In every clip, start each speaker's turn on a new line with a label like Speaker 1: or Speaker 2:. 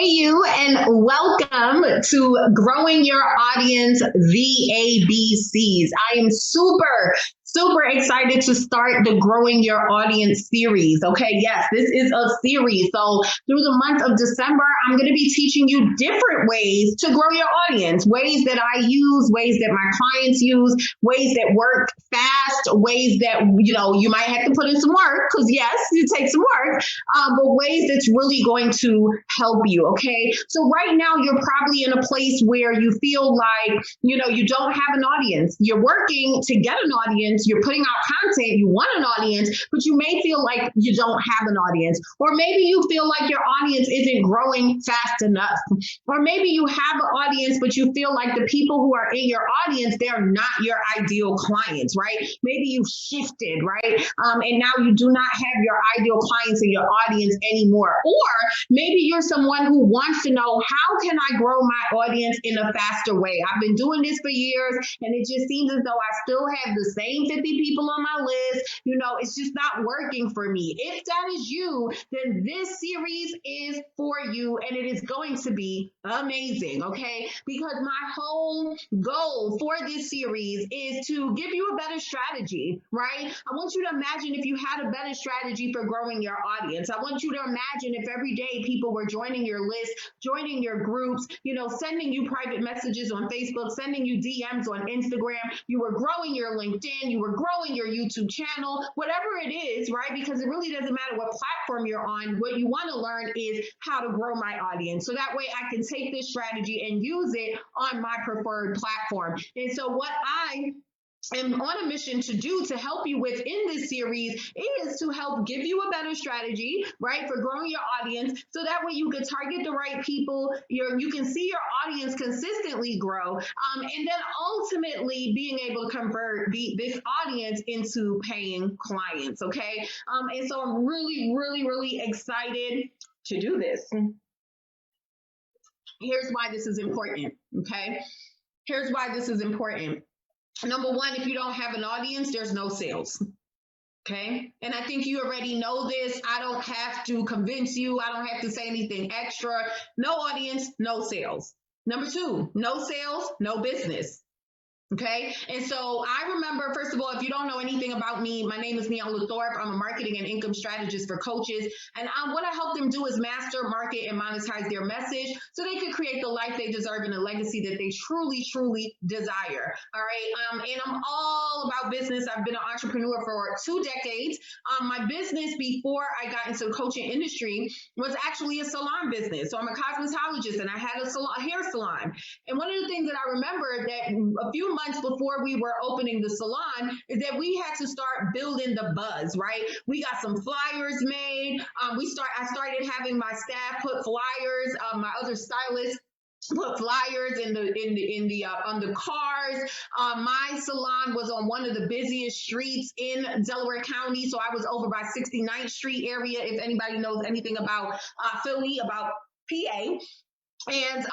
Speaker 1: Hey, you, and welcome to Growing Your Audience, the ABCs. I am super excited to start the Growing Your Audience series. Okay, yes, this is a series. So, through the month of December, I'm going to be teaching you different ways to grow your audience, ways that I use, ways that my clients use, ways that work fast, ways that, you might have to put in some work because, yes, it takes some work, but ways that's really going to help you. Okay. So right now you're probably in a place where you feel like, you don't have an audience. You're working to get an audience. You're putting out content. You want an audience, but you may feel like you don't have an audience. Or maybe you feel like your audience isn't growing fast enough. Or maybe you have an audience, but you feel like the people who are in your audience, they're not your ideal clients, right? Maybe you've shifted, right? And now you do not have your ideal clients in your audience anymore. Or maybe you're someone who wants to know, how can I grow my audience in a faster way? I've been doing this for years and it just seems as though I still have the same 50 people on my list. It's just not working for me. If that is you, then this series is for you and it is going to be amazing, okay? Because my whole goal for this series is to give you a better strategy, right? I want you to imagine if you had a better strategy for growing your audience. I want you to imagine if every day people were joining your list, joining your groups, sending you private messages on Facebook, sending you DMs on Instagram, you were growing your LinkedIn, you were growing your YouTube channel, whatever it is, right? Because it really doesn't matter what platform you're on. What you want to learn is how to grow my audience. So that way I can take this strategy and use it on my preferred platform. And so what I am on a mission to do to help you with in this series is to help give you a better strategy, right, for growing your audience, so that way you can target the right people, you can see your audience consistently grow, and then ultimately being able to convert this audience into paying clients, okay? And so I'm really excited to do this. Here's why this is important, okay? Here's why this is important. Number one, if you don't have an audience, there's no sales. Okay. And I think you already know this. I don't have to convince you. I don't have to say anything extra. No audience, no sales. Number two, no sales, no business. Okay. And so I remember, first of all, if you don't know anything about me, my name is Neola Thorpe. I'm a marketing and income strategist for coaches. And what I help them do is master, market, and monetize their message so they can create the life they deserve and the legacy that they truly desire. All right. And I'm all about business. I've been an entrepreneur for 2 decades. My business before I got into the coaching industry was actually a salon business. So I'm a cosmetologist and I had a hair salon. And one of the things that I remember that a few months before we were opening the salon is that we had to start building the buzz, right? We got some flyers made. I started having my staff put flyers, my other stylists put flyers on the cars. My salon was on one of the busiest streets in Delaware County, so I was over by 69th Street area. If anybody knows anything about Philly, about PA. And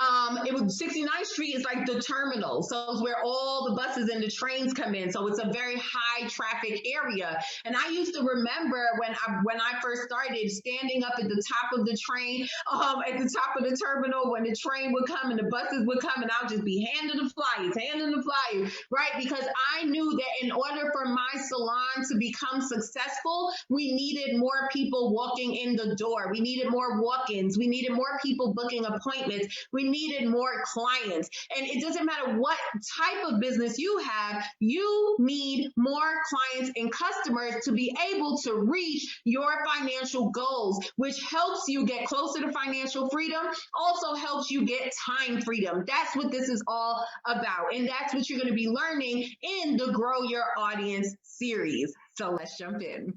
Speaker 1: it was 69th Street is like the terminal. So it's where all the buses and the trains come in. So it's a very high traffic area. And I used to remember when I first started standing up at the top of the train, at the top of the terminal when the train would come and the buses would come, and I'll just be handing the flyers, right? Because I knew that in order for my salon to become successful, we needed more people walking in the door. We needed more walk-ins. We needed more people booking appointments. We needed more clients. And it doesn't matter what type of business you have, you need more clients and customers to be able to reach your financial goals, which helps you get closer to financial freedom, also helps you get time freedom. That's what this is all about. And that's what you're going to be learning in the Grow Your Audience series. So let's jump in.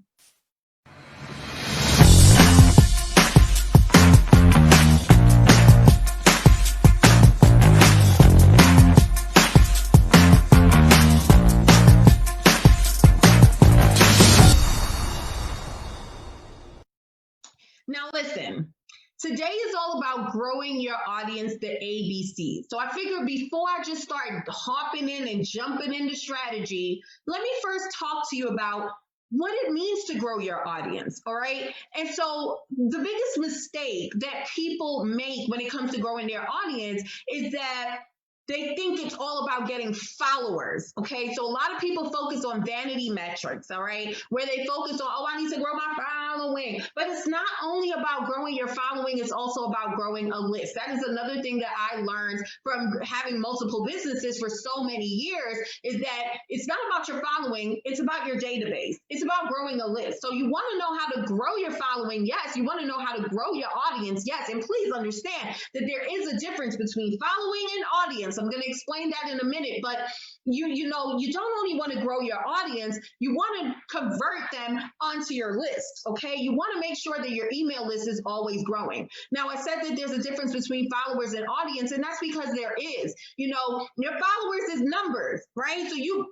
Speaker 1: Now listen, today is all about growing your audience, the ABC. So I figured before I just start hopping in and jumping into strategy, let me first talk to you about what it means to grow your audience. All right. And so the biggest mistake that people make when it comes to growing their audience is that they think it's all about getting followers. Okay. So a lot of people focus on vanity metrics. All right. Where they focus on, oh, I need to grow my following. But it's not only about growing your following, it's also about growing a list. That is another thing that I learned from having multiple businesses for so many years, is that it's not about your following, it's about your database. It's about growing a list. So you want to know how to grow your following. Yes. You want to know how to grow your audience. Yes. And please understand that there is a difference between following and audience. I'm going to explain that in a minute, but you know, you don't only want to grow your audience, you want to convert them onto your list. Okay. You want to make sure that your email list is always growing. Now, I said that there's a difference between followers and audience, and that's because there is. You know, your followers is numbers, right? So you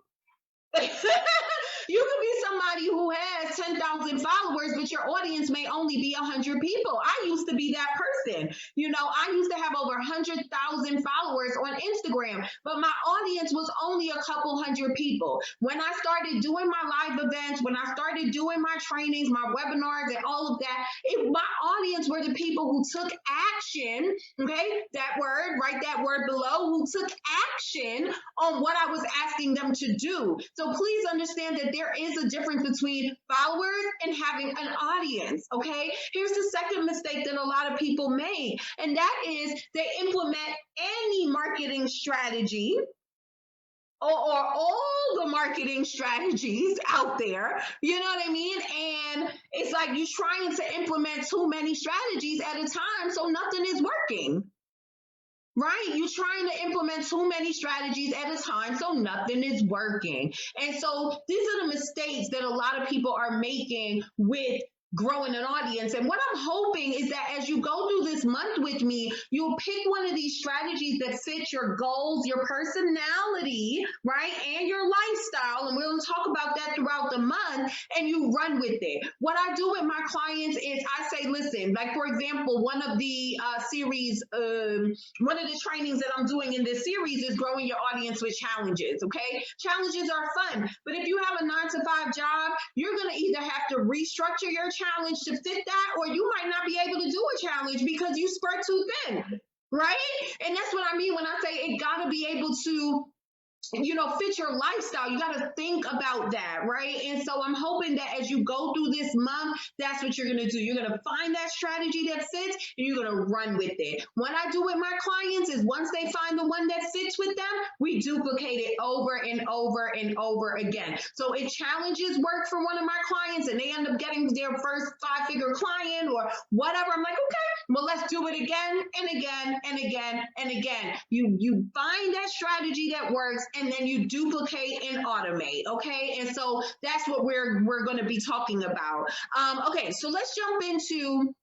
Speaker 1: you could be somebody who has 10,000 followers, but your audience may only be 100 people. I used to be that person. You know, I used to have over 100,000 followers on Instagram, but my audience was only a couple hundred people. When I started doing my live events, when I started doing my trainings, my webinars, and all of that, my audience were the people who took action. Okay, that word, write that word below, who took action on what I was asking them to do. So please understand that there is a difference between followers and having an audience. Okay. Here's the second mistake that a lot of people make, and that is they implement any marketing strategy or all the marketing strategies out there, you know what I mean? And it's like you're trying to implement too many strategies at a time, so nothing is working. Right? You're trying to implement too many strategies at a time, so nothing is working. And so these are the mistakes that a lot of people are making with growing an audience. And what I'm hoping is that as you go through this month with me, you'll pick one of these strategies that fit your goals, your personality, right? And your lifestyle. And we're going to talk about that throughout the month, and you run with it. What I do with my clients is I say, listen, like for example, one of the one of the trainings that I'm doing in this series is growing your audience with challenges. Okay. Challenges are fun, but if you have a 9-to-5 job, you're going to either have to restructure your challenge to fit that, or you might not be able to do a challenge because you spread too thin, right? And that's what I mean when I say it got to be able to, you know, fit your lifestyle. You got to think about that, right? And so I'm hoping that as you go through this month, that's what you're going to do. You're going to find that strategy that fits, and you're going to run with it. What I do with my clients is once they find the one that fits with them, we duplicate it over and over and over again. So if challenges work for one of my clients and they end up getting their first 5-figure client or whatever, I'm like, okay, well, let's do it again and again and again and again. You find that strategy that works, and then you duplicate and automate. Okay. And so that's what we're going to be talking about. Okay. So let's jump into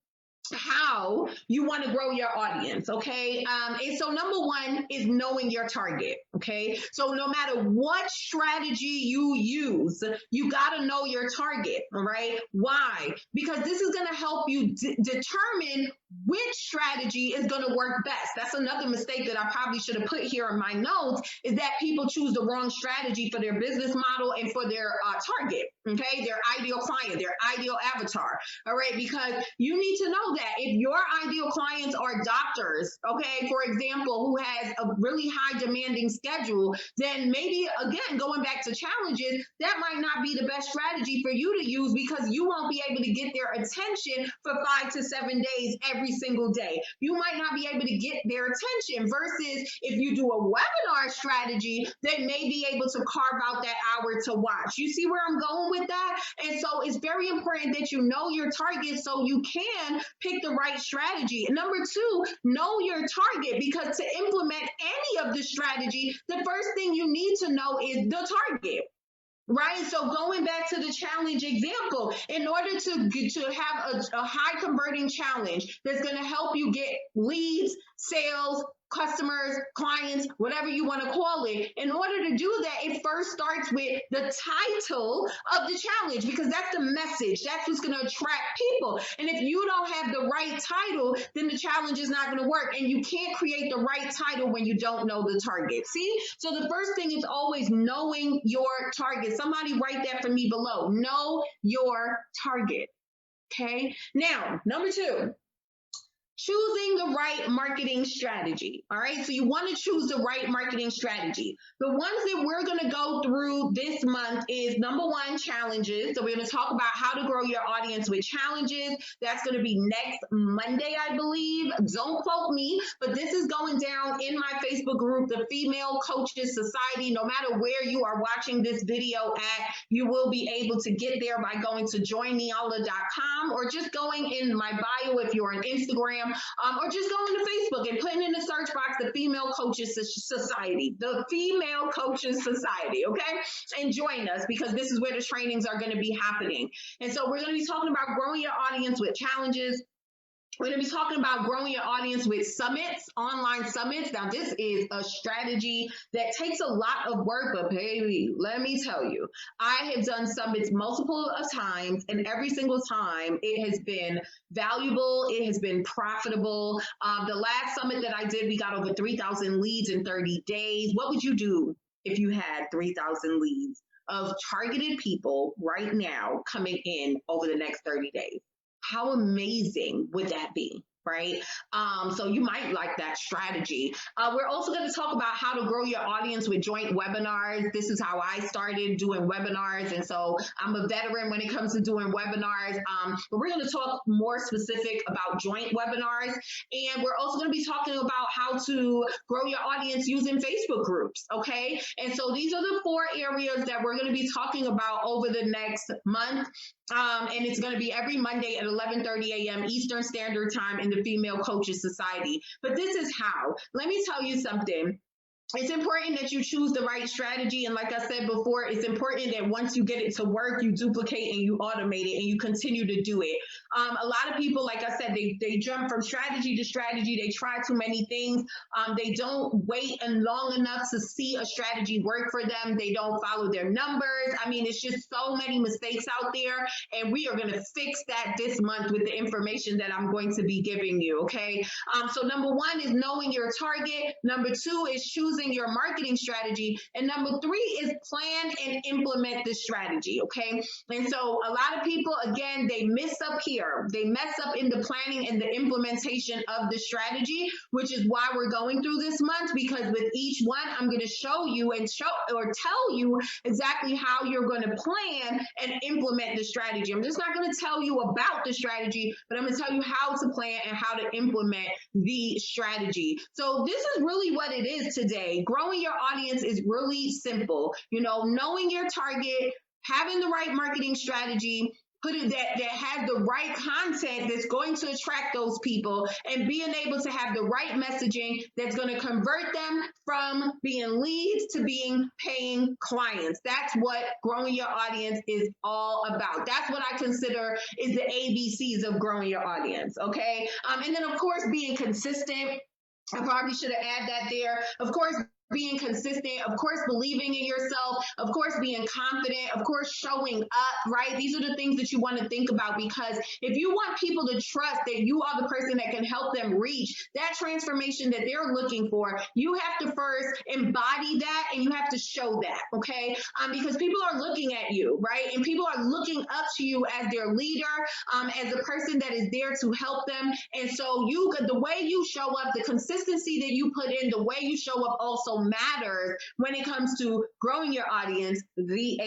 Speaker 1: how you want to grow your audience. Okay. And so number one is knowing your target. Okay. So no matter what strategy you use, you got to know your target. All right. Why? Because this is going to help you determine which strategy is going to work best. That's another mistake that I probably should have put here in my notes, is that people choose the wrong strategy for their business model and for their target. Okay. Their ideal client, their ideal avatar. All right. Because you need to know that if your ideal clients are doctors, okay, for example, who has a really high demanding schedule, then maybe, again, going back to challenges, that might not be the best strategy for you to use, because you won't be able to get their attention for 5 to 7 days every single day. You might not be able to get their attention, versus if you do a webinar strategy, they may be able to carve out that hour to watch. You see where I'm going with that? And so it's very important that you know your target so you can pick the right strategy. And number two, know your target, because to implement any of the strategy, the first thing you need to know is the target. Right. So going back to the challenge example, in order to have a high converting challenge that's going to help you get leads, sales, customers, clients, whatever you want to call it. In order to do that, it first starts with the title of the challenge, because that's the message. That's what's going to attract people. And if you don't have the right title, then the challenge is not going to work. And you can't create the right title when you don't know the target. See? So the first thing is always knowing your target. Somebody write that for me below. Know your target. Okay. Now, number 2. Choosing the right marketing strategy. All right. So you want to choose the right marketing strategy. The ones that we're going to go through this month is number 1, challenges. So we're going to talk about how to grow your audience with challenges. That's going to be next Monday, I believe. Don't quote me, but this is going down in my Facebook group, the Female Coaches Society. No matter where you are watching this video at, you will be able to get there by going to joinneala.com or just going in my bio if you're on Instagram. Or just going to Facebook and putting in the search box the Female Coaches Society, the Female Coaches Society, okay? And join us, because this is where the trainings are going to be happening. And so we're going to be talking about growing your audience with challenges. We're going to be talking about growing your audience with summits, online summits. Now, this is a strategy that takes a lot of work, but baby, let me tell you, I have done summits multiple of times, and every single time it has been valuable. It has been profitable. The last summit that I did, we got over 3,000 leads in 30 days. What would you do if you had 3,000 leads of targeted people right now coming in over the next 30 days? How amazing would that be? Right? So you might like that strategy. We're also going to talk about how to grow your audience with joint webinars. This is how I started doing webinars. And so I'm a veteran when it comes to doing webinars. But we're going to talk more specific about joint webinars. And we're also going to be talking about how to grow your audience using Facebook groups. Okay. And so these are the 4 areas that we're going to be talking about over the next month. And it's going to be every Monday at 11:30 a.m. Eastern Standard Time in the Female Coaches Society. But this is how. Let me tell you something. It's important that you choose the right strategy. And like I said before, it's important that once you get it to work, you duplicate and you automate it and you continue to do it. A lot of people, like I said, they jump from strategy to strategy. They try too many things. They don't wait long enough to see a strategy work for them. They don't follow their numbers. I mean, it's just so many mistakes out there. And we are going to fix that this month with the information that I'm going to be giving you. Okay. So number 1 is knowing your target. Number 2 is choosing your marketing strategy. And number 3 is plan and implement the strategy. Okay. And so a lot of people, again, they miss up here. They mess up in the planning and the implementation of the strategy, which is why we're going through this month, because with each one, I'm going to show you and tell you exactly how you're going to plan and implement the strategy. I'm just not going to tell you about the strategy, but I'm going to tell you how to plan and how to implement the strategy. So this is really what it is today. Growing your audience is really simple. You know, knowing your target, having the right marketing strategy, that has the right content that's going to attract those people, and being able to have the right messaging that's going to convert them from being leads to being paying clients. That's what growing your audience is all about. That's what I consider is the ABCs of growing your audience. Okay. And then of course, being consistent. I probably should have added that there. Of course, being consistent, of course, believing in yourself, of course, being confident, of course, showing up, right? These are the things that you want to think about, because if you want people to trust that you are the person that can help them reach that transformation that they're looking for, you have to first embody that and you have to show that, okay? Because people are looking at you, right? And people are looking up to you as their leader, as a person that is there to help them. And so the way you show up, the consistency that you put in, the way you show up also matters when it comes to growing your audience, the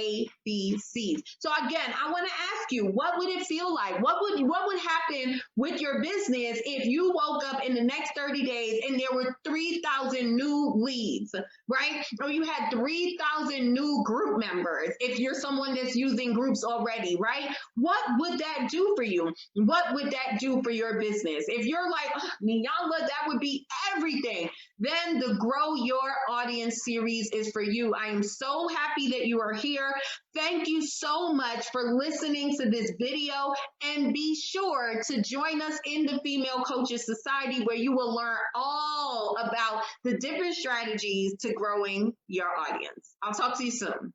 Speaker 1: ABCs. So again, I want to ask you, what would it feel like? What would happen with your business if you woke up in the next 30 days and there were 3,000 new leads, right? Or you had 3,000 new group members, if you're someone that's using groups already, right? What would that do for you? What would that do for your business? If you're like, Niala, that would be everything, then the Grow Your audience series is for you. I am so happy that you are here. Thank you so much for listening to this video, and be sure to join us in the Female Coaches Society, where you will learn all about the different strategies to growing your audience. I'll talk to you soon.